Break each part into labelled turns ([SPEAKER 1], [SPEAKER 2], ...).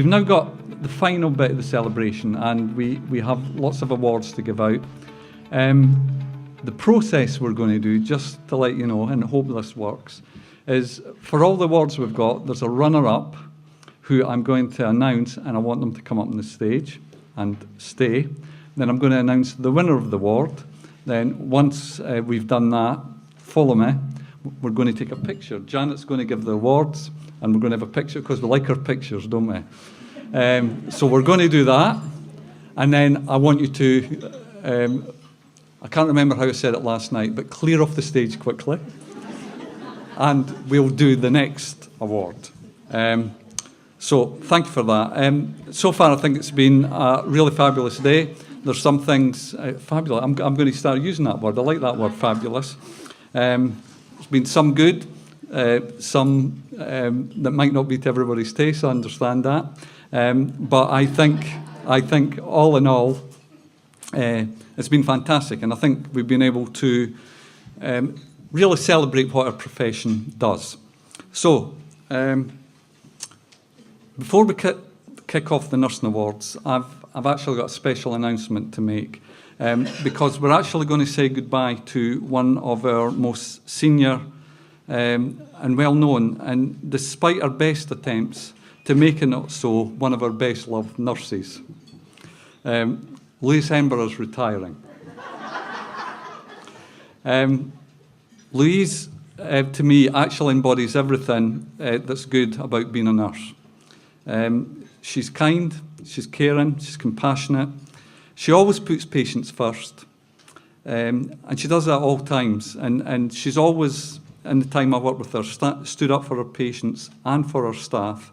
[SPEAKER 1] we've now got the final bit of the celebration, and we have lots of awards to give out. The process we're going to do, just to let you know, and I hope this works, is for all the awards we've got, there's a runner-up who I'm going to announce, and I want them to come up on the stage and stay. Then I'm going to announce the winner of the award. Then once we've done that, follow me, we're going to take a picture. Janet's going to give the awards, and we're going to have a picture, because we like our pictures, don't we? So we're going to do that, and then I want you to, I can't remember how I said it last night, but clear off the stage quickly, and we'll do the next award. So thank you for that. So far, I think it's been a really fabulous day. There's some things, fabulous, I'm going to start using that word. I like that word, fabulous. There's been some good, some that might not be to everybody's taste, I understand that. But I think all in all, it's been fantastic, and I think we've been able to really celebrate what our profession does. So, before we kick off the Nursing Awards, I've actually got a special announcement to make, because we're actually going to say goodbye to one of our most senior and well-known, and despite our best attempts to make it so, one of our best-loved nurses. Louise Hember is retiring. Louise, to me, actually embodies everything that's good about being a nurse. She's kind, she's caring, she's compassionate. She always puts patients first. And she does that at all times. And she's always, in the time I worked with her, stood up for her patients and for her staff.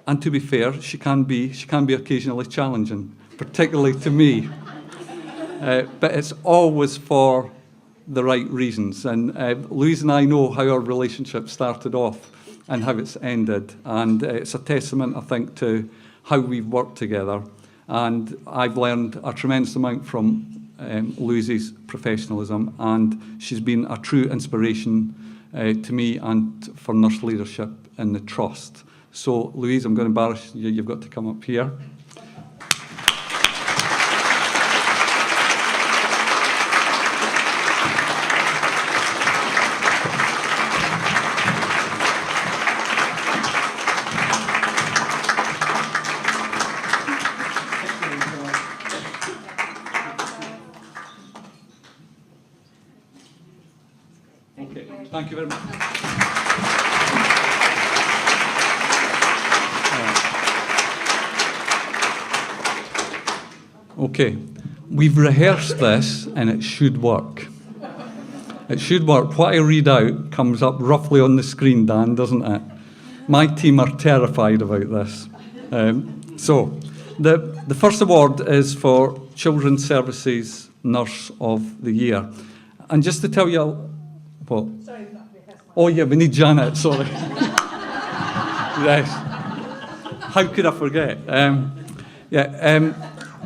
[SPEAKER 1] And to be fair, she can be occasionally challenging, particularly to me. But it's always for the right reasons. And Louise and I know how our relationship started off and how it's ended. And it's a testament, I think, to how we've worked together. And I've learned a tremendous amount from Louise's professionalism, and she's been a true inspiration to me and for nurse leadership in the Trust. So, Louise, I'm going to embarrass you. You've got to come up here. Okay, thank you very much. Okay, we've rehearsed this and it should work. It should work. What I read out comes up roughly on the screen, Dan, doesn't it? My team are terrified about this. So, the first award is for Children's Services Nurse of the Year. And just to tell you, what? Sorry, oh yeah, we need Janet, sorry. Yes. How could I forget?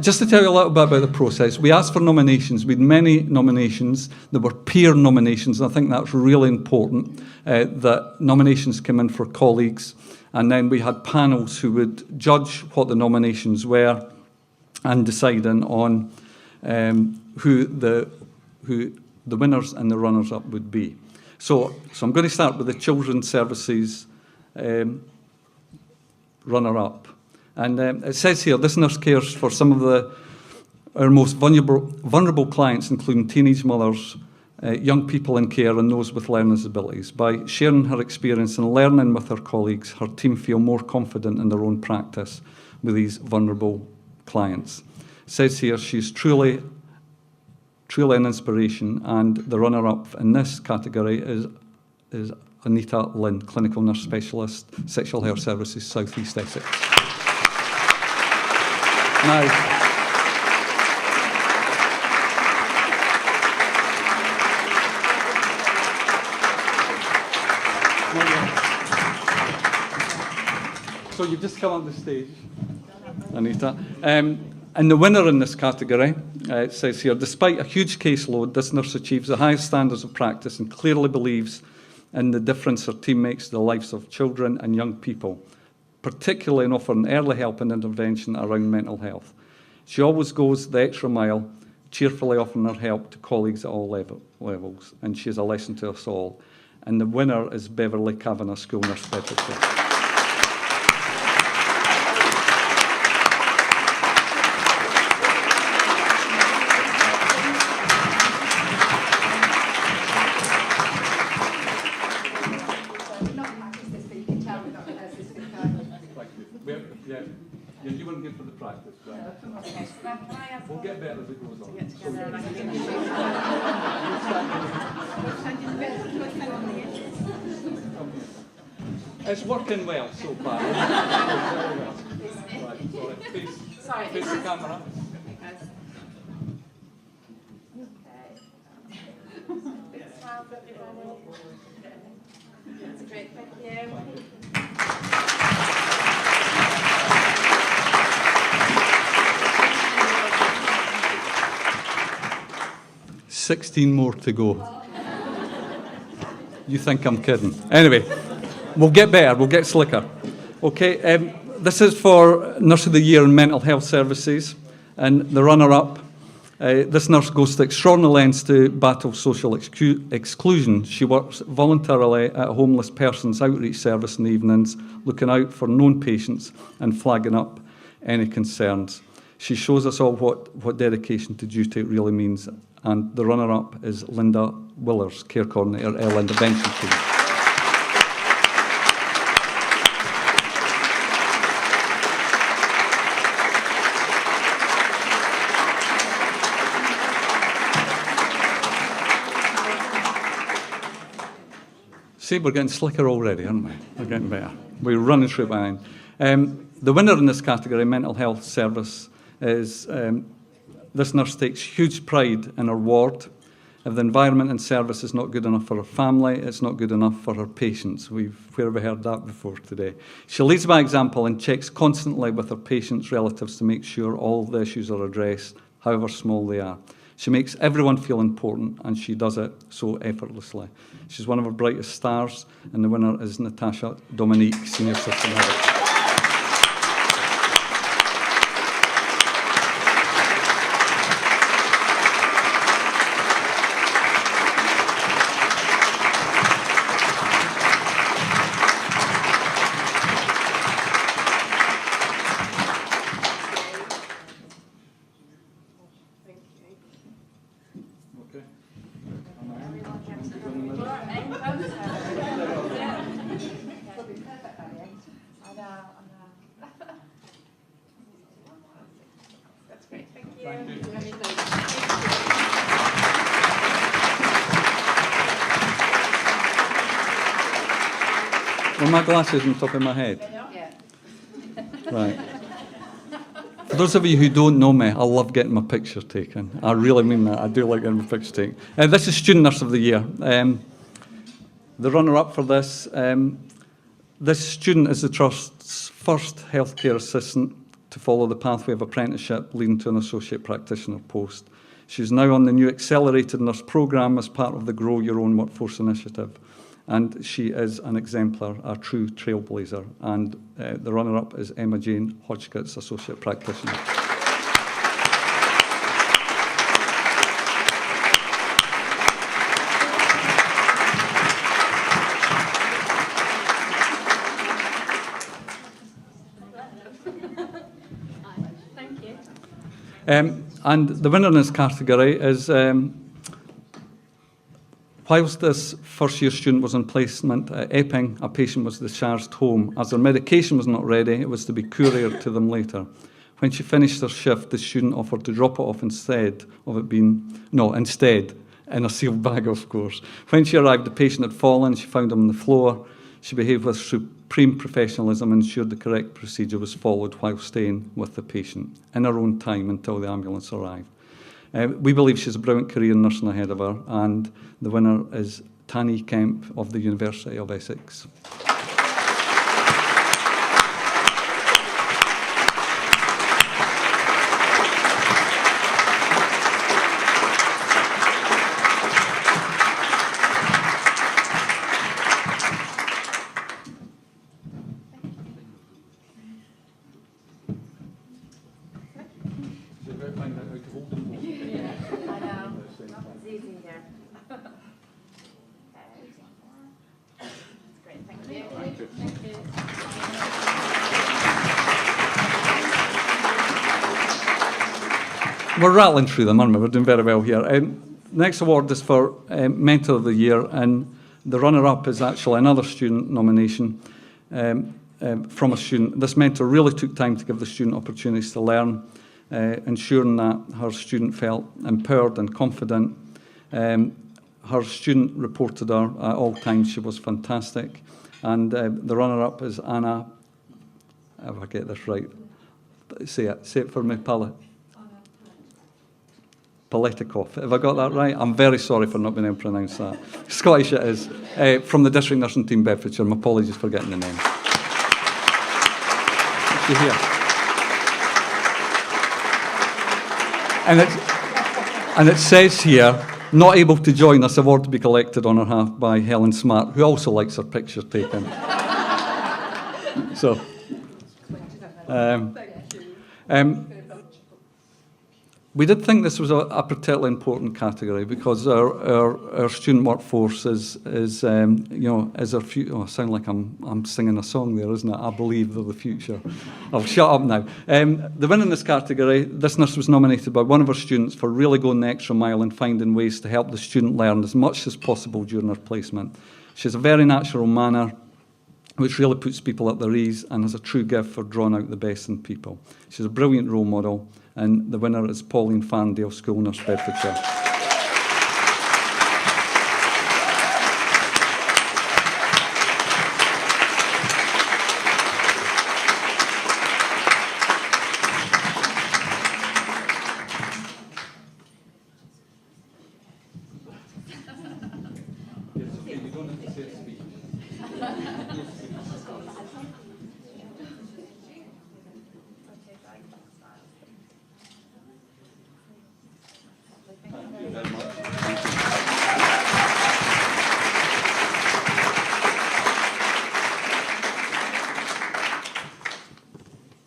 [SPEAKER 1] Just to tell you a little bit about the process, we asked for nominations. We had many nominations. There were peer nominations, and I think that's really important, that nominations came in for colleagues, and then we had panels who would judge what the nominations were and deciding on who the winners and the runners-up would be. So I'm going to start with the Children's Services runner-up. And it says here, this nurse cares for some of our most vulnerable clients, including teenage mothers, young people in care, and those with learning disabilities. By sharing her experience and learning with her colleagues, her team feel more confident in their own practice with these vulnerable clients. It says here, she's truly an inspiration, and the runner-up in this category is Anita Lynn, Clinical Nurse Specialist, Sexual Health Services, South East Essex. Now, so you've just come on the stage, Anita. And the winner in this category, it says here, despite a huge caseload, this nurse achieves the highest standards of practice and clearly believes in the difference her team makes to the lives of children and young people. particularly in offering early help and intervention around mental health. She always goes the extra mile, cheerfully offering her help to colleagues at all levels, and she is a lesson to us all. And the winner is Beverly Kavanagh, School Nurse Specialty. Yeah, you weren't good for the practice. Right? No, come on, yes. We'll get better as it goes on. It's working well so far. Very well. Right, sorry. Face the camera.
[SPEAKER 2] Big smile for everybody. That's great, thank you.
[SPEAKER 1] 16 more to go. You think I'm kidding. Anyway, we'll get better, we'll get slicker. Okay, this is for Nurse of the Year in Mental Health Services, and the runner-up, this nurse goes to extraordinary lengths to battle social exclusion. She works voluntarily at a homeless person's outreach service in the evenings, looking out for known patients and flagging up any concerns. She shows us all what dedication to duty really means. And the runner-up is Linda Willers, Care Coordinator, Early Intervention Team. See, we're getting slicker already, aren't we? We're getting better. We're running through behind. The winner in this category, mental health service, is this nurse takes huge pride in her ward. If the environment and service is not good enough for her family, it's not good enough for her patients. Where have we heard that before today? She leads by example and checks constantly with her patients' relatives to make sure all the issues are addressed, however small they are. She makes everyone feel important, and she does it so effortlessly. She's one of our brightest stars, and the winner is Natasha Dominique, Senior System Head.
[SPEAKER 2] That's great, thank you.
[SPEAKER 1] Thank you. Were my glasses on top of my head?
[SPEAKER 2] Yeah.
[SPEAKER 1] Right. For those of you who don't know me, I love getting my picture taken. I really mean that. I do like getting my picture taken. This is Student Nurse of the Year. The runner-up for this, this student is the Trust's first healthcare assistant to follow the pathway of apprenticeship leading to an associate practitioner post. She's now on the new accelerated nurse programme as part of the Grow Your Own Workforce initiative. And she is an exemplar, a true trailblazer. And the runner-up is Emma Jane Hodgkins, Associate Practitioner.
[SPEAKER 2] Thank you.
[SPEAKER 1] And the winner in this category is, whilst this first-year student was on placement at Epping, a patient was discharged home. As their medication was not ready, it was to be couriered to them later. When she finished her shift, the student offered to drop it off instead in a sealed bag, of course. When she arrived, the patient had fallen. She found him on the floor. She behaved with supreme professionalism and ensured the correct procedure was followed while staying with the patient in her own time until the ambulance arrived. We believe she's a brilliant career in nursing ahead of her, and the winner is Tani Kemp of the University of Essex.
[SPEAKER 2] Great, thank you.
[SPEAKER 1] Thank you.
[SPEAKER 2] Thank you.
[SPEAKER 1] We're rattling through them, aren't we? We're doing very well here. Next award is for Mentor of the Year, and the runner-up is actually another student nomination from a student. This mentor really took time to give the student opportunities to learn, ensuring that her student felt empowered and confident. Her student reported her at all times she was fantastic. And the runner-up is Anna, if I get this right, say it for me, Politikov. Have I got that right? I'm very sorry for not being able to pronounce that. Scottish it is. From the District Nursing Team, Bedfordshire. My apologies for getting the name. She's here. And it says here, not able to join us, award to be collected on her behalf by Helen Smart, who also likes her picture taken. So, we did think this was a particularly important category because our student workforce is our future. Oh, I sound like I'm singing a song there, isn't it? I believe they're the future. I'll shut up now. The winner in this category, this nurse was nominated by one of our students for really going the extra mile and finding ways to help the student learn as much as possible during her placement. She has a very natural manner, which really puts people at their ease and has a true gift for drawing out the best in people. She's a brilliant role model, and the winner is Pauline Fandale, School Nurse, Bedfordshire.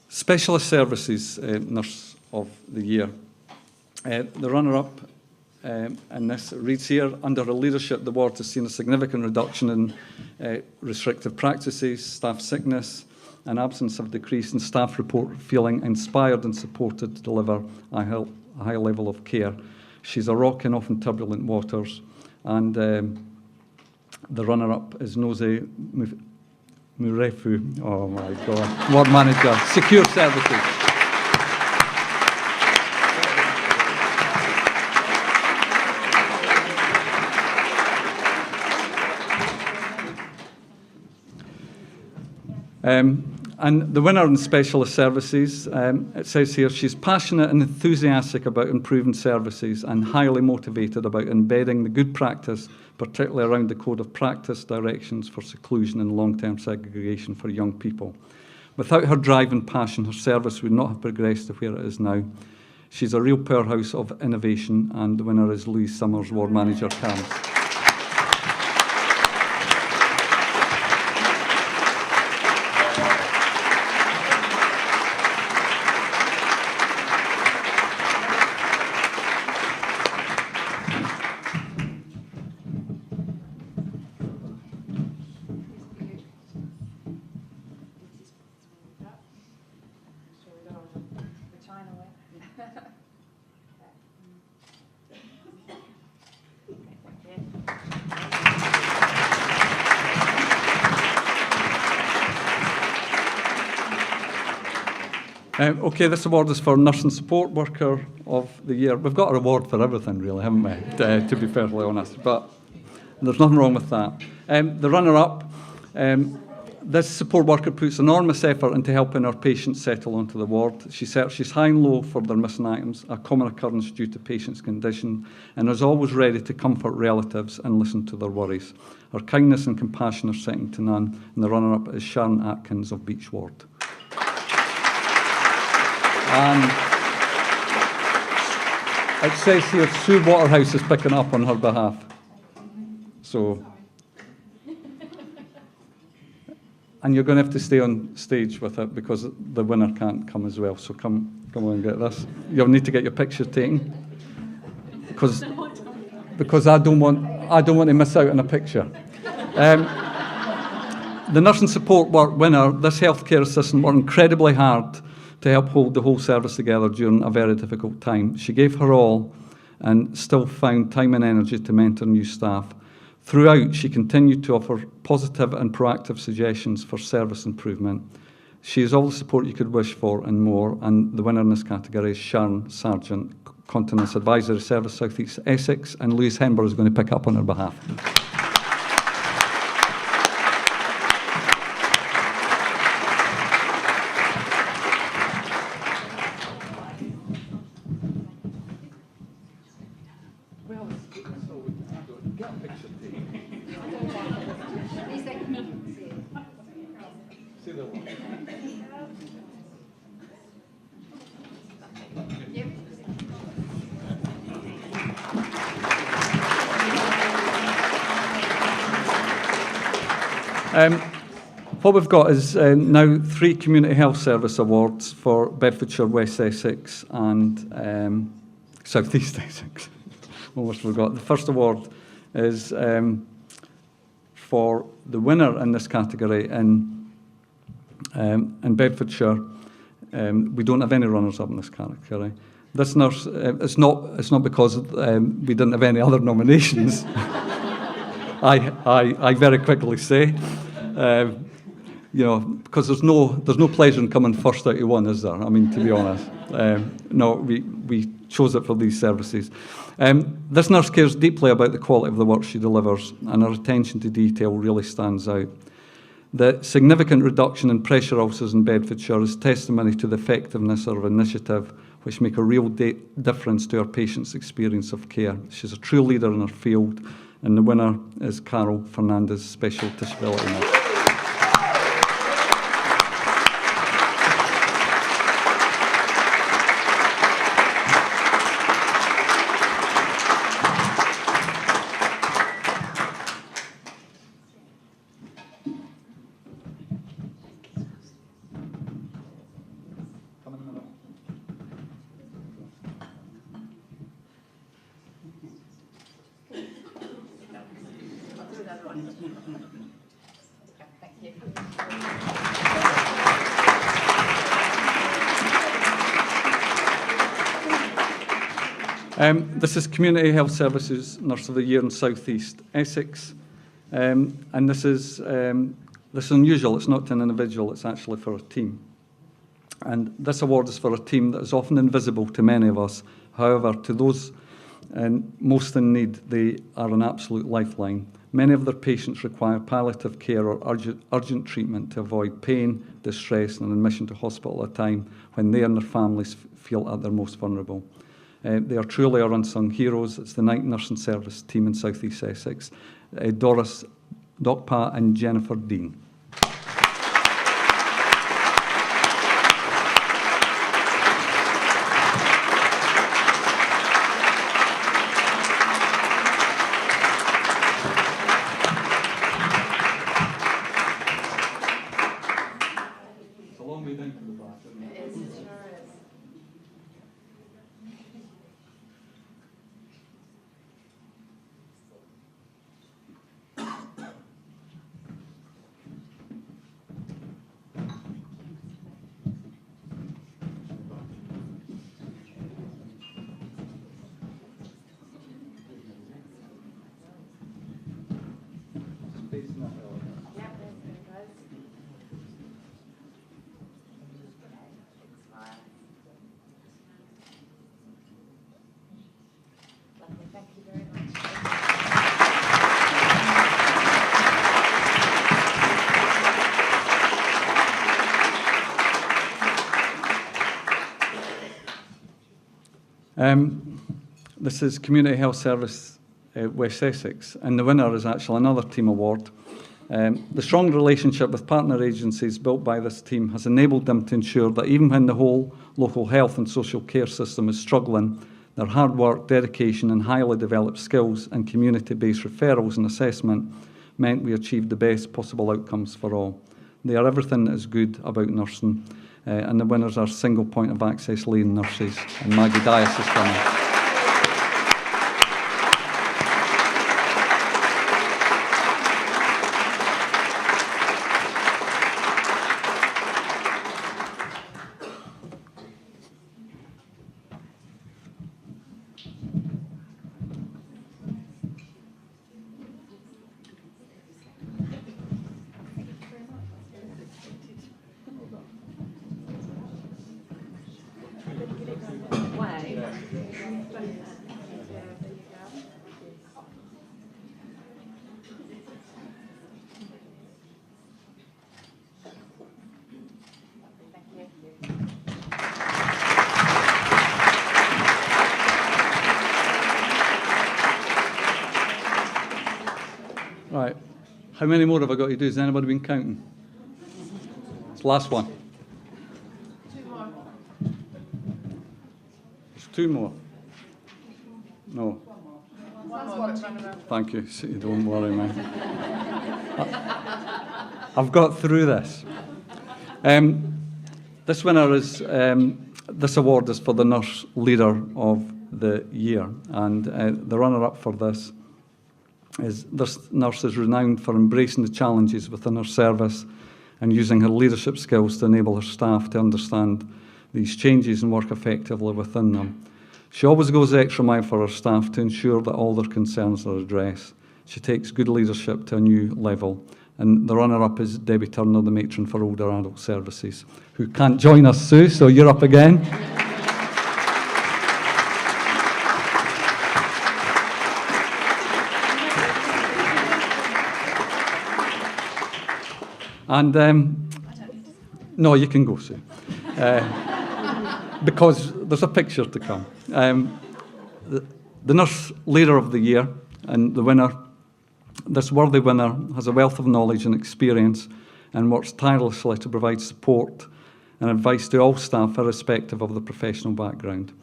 [SPEAKER 1] Specialist Services Nurse of the Year. The runner-up, and this reads here, under her leadership, the ward has seen a significant reduction in restrictive practices, staff sickness, and absence of decrease, and staff report feeling inspired and supported to deliver a high level of care. She's a rock in often turbulent waters, and the runner-up is Nosy Murefu, oh my God, Ward Manager, Secure Services. And the winner in Specialist Services, it says here, she's passionate and enthusiastic about improving services and highly motivated about embedding the good practice, particularly around the Code of Practice directions for seclusion and long-term segregation for young people. Without her drive and passion, her service would not have progressed to where it is now. She's a real powerhouse of innovation, and the winner is Louise Summers, Ward Manager, Cairns. Okay, this award is for Nurse and Support Worker of the Year. We've got a reward for everything, really, haven't we, to be perfectly honest, but there's nothing wrong with that. The runner-up, this support worker puts enormous effort into helping our patients settle onto the ward. She searches high and low for their missing items, a common occurrence due to patients' condition, and is always ready to comfort relatives and listen to their worries. Her kindness and compassion are second to none, and the runner-up is Sharon Atkins of Beach Ward. And it says here, Sue Waterhouse is picking up on her behalf. So, and you're going to have to stay on stage with it because the winner can't come as well. So come on and get this. You'll need to get your picture taken because I don't want I don't want to miss out on a picture. The nurse and support work winner, this healthcare assistant worked incredibly hard to help hold the whole service together during a very difficult time. She gave her all and still found time and energy to mentor new staff. Throughout, she continued to offer positive and proactive suggestions for service improvement. She is all the support you could wish for and more, and the winner in this category is Sharon Sargent, Continence Advisory Service, South East Essex, and Louise Hember is going to pick up on her behalf. What we've got is now 3 Community Health Service Awards for Bedfordshire, West Essex and South East Essex. Almost forgot. The first award is for the winner in this category in Bedfordshire. We don't have any runners-up in this category. This nurse, it's not because we didn't have any other nominations. I very quickly say, because there's no pleasure in coming first out of one, is there? I mean, to be honest, no, we chose it for these services. This nurse cares deeply about the quality of the work she delivers, and her attention to detail really stands out. The significant reduction in pressure ulcers in Bedfordshire is testimony to the effectiveness of her initiative, which make a real difference to our patients' experience of care. She's a true leader in her field, and the winner is Carol Fernandez, Special Disability Nurse. This is Community Health Services Nurse of the Year in South East Essex, and this is unusual. It's not to an individual, it's actually for a team. And this award is for a team that is often invisible to many of us. However, to those most in need, they are an absolute lifeline. Many of their patients require palliative care or urgent treatment to avoid pain, distress, and admission to hospital at a time when they and their families feel at their most vulnerable. They are truly our unsung heroes. It's the night nursing service team in South East Essex, Doris Dokpa and Jennifer Dean. It's a long way down to the back, isn't it?
[SPEAKER 2] It is, it sure is. Thank you very much.
[SPEAKER 1] This is Community Health Service West Essex, and the winner is actually another team award. The strong relationship with partner agencies built by this team has enabled them to ensure that even when the whole local health and social care system is struggling, their hard work, dedication and highly developed skills and community-based referrals and assessment meant we achieved the best possible outcomes for all. They are everything that is good about nursing, and the winners are Single Point of Access Lane Nurses and Maggie Dias is coming. Right. How many more have I got to do? Has anybody been counting? It's the last one. There's two more. No. Thank you. Don't worry, man. I've got through this. This winner is, this award is for the Nurse Leader of the Year. And the runner-up for this nurse is renowned for embracing the challenges within her service and using her leadership skills to enable her staff to understand these changes and work effectively within them. She always goes the extra mile for her staff to ensure that all their concerns are addressed. She takes good leadership to a new level. And the runner-up is Debbie Turner, the matron for older adult services, who can't join us, Sue, so you're up again. And no, you can go, Sue, because there's a picture to come. The Nurse Leader of the Year and the winner, this worthy winner has a wealth of knowledge and experience and works tirelessly to provide support and advice to all staff irrespective of the professional background.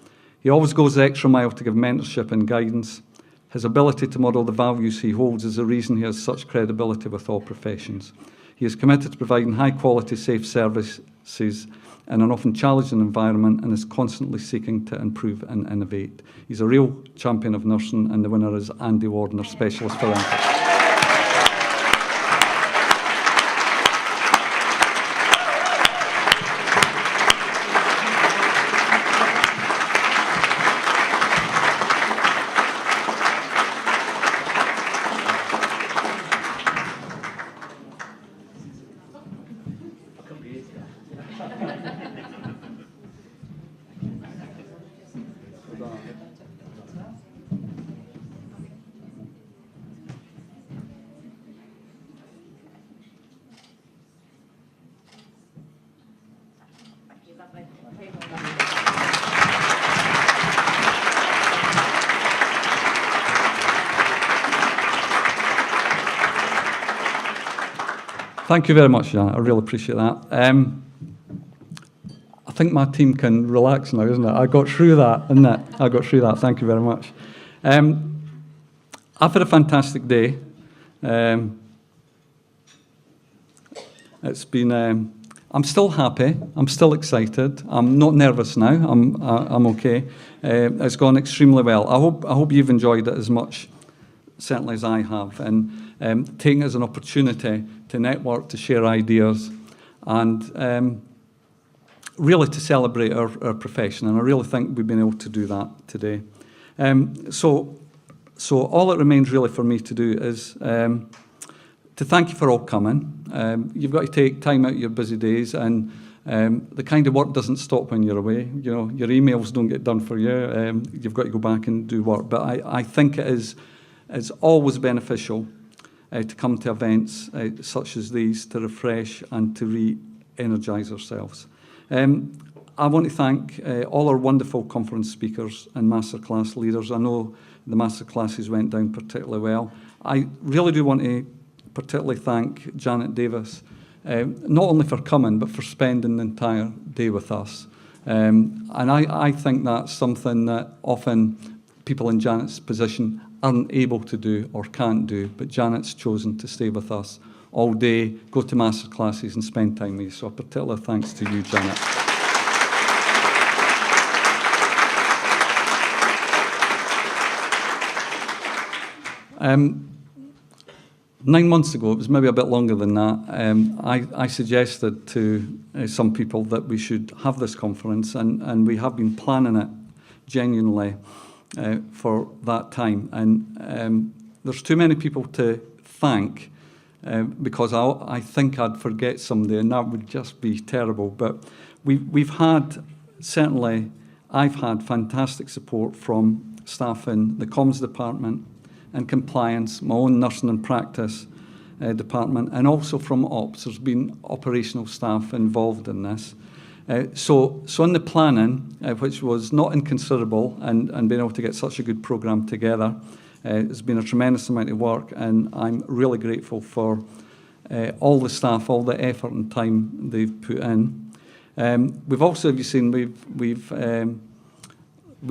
[SPEAKER 1] He always goes the extra mile to give mentorship and guidance. His ability to model the values he holds is the reason he has such credibility with all professions. He is committed to providing high-quality, safe services in an often challenging environment and is constantly seeking to improve and innovate. He's a real champion of nursing, and the winner is Andy Warden, our Specialist Philanthropist. Thank you very much, Janet. I really appreciate that. I think my team can relax now, isn't it? I got through that, isn't it? I got through that. Thank you very much. I've had a fantastic day. It's been. I'm still happy. I'm still excited. I'm not nervous now. I'm okay. It's gone extremely well. I hope you've enjoyed it as much, certainly as I have, and taking it as an opportunity to network, to share ideas, and really to celebrate our profession. And I really think we've been able to do that today. So all that remains really for me to do is to thank you for all coming. You've got to take time out of your busy days, and the kind of work doesn't stop when you're away. You know, your emails don't get done for you. You've got to go back and do work. But I think it's always beneficial to come to events such as these to refresh and to re-energise ourselves. I want to thank all our wonderful conference speakers and masterclass leaders. I know the masterclasses went down particularly well. I really do want to particularly thank Janet Davis, not only for coming, but for spending the entire day with us. And I think that's something that often people in Janet's position aren't able to do or can't do, but Janet's chosen to stay with us all day, go to masterclasses and spend time with you. So a particular thanks to you, Janet. 9 months ago, it was maybe a bit longer than that, I suggested to some people that we should have this conference, and we have been planning it genuinely for that time. And there's too many people to thank because I think I'd forget somebody, and that would just be terrible. But we've had, certainly, I've had fantastic support from staff in the comms department and compliance, my own nursing and practice department, and also from ops. There's been operational staff involved in this. So in the planning, which was not inconsiderable, and being able to get such a good programme together, It's been a tremendous amount of work, and I'm really grateful for all the staff, all the effort and time they've put in. We've also, have you seen, we've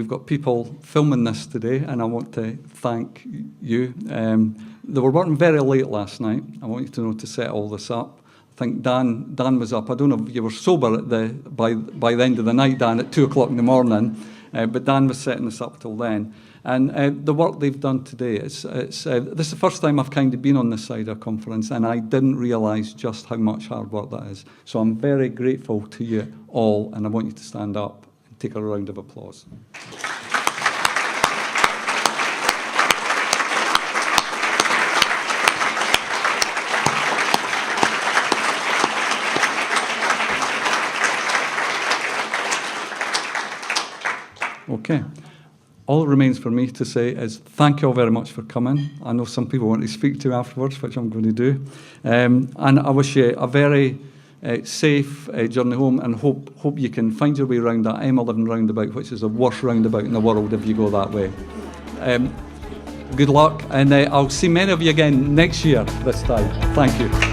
[SPEAKER 1] got people filming this today, and I want to thank you. They were working very late last night. I want you to know, to set all this up. I think Dan was up. I don't know if you were sober by the end of the night, Dan, at 2 o'clock in the morning, but Dan was setting this up till then. And the work they've done today, this is the first time I've kind of been on this side of a conference, and I didn't realise just how much hard work that is. So I'm very grateful to you all, and I want you to stand up and take a round of applause. Okay. All that remains for me to say is thank you all very much for coming. I know some people want to speak to afterwards, which I'm going to do. And I wish you a very safe journey home, and hope you can find your way around that M11 roundabout, which is the worst roundabout in the world if you go that way. Good luck, and I'll see many of you again next year this time. Thank you.